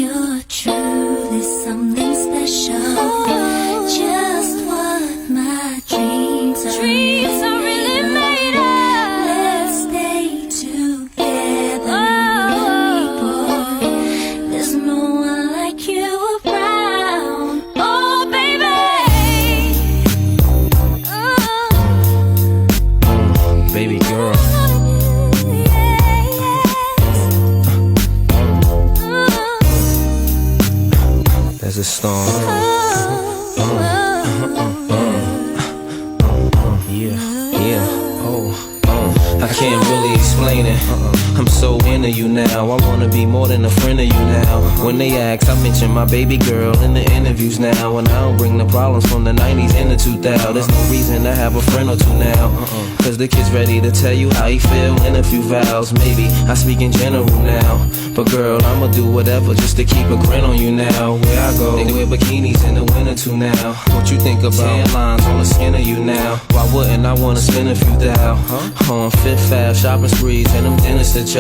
you're truly something special. Just what my dreams are really made of. Let's stay together, boy. There's no one like you around. Oh, baby. Baby girl. There's a storm. I can't really explain it. I'm so into you now. I wanna be more than a friend of you now. When they ask, I mention my baby girl in the interviews now. And I don't bring the problems from the 90s and the 2000s. There's no reason to have a friend or two now. Cause the kid's ready to tell you how he feel in a few vows. Maybe I speak in general now. But girl, I'ma do whatever just to keep a grin on you now. Where I go, they wear bikinis in the winter too now. What you think about tan lines on the skin of you now? Why wouldn't I wanna spend a few thou? On Fifth Ave, shopping sprees and them dinners to check.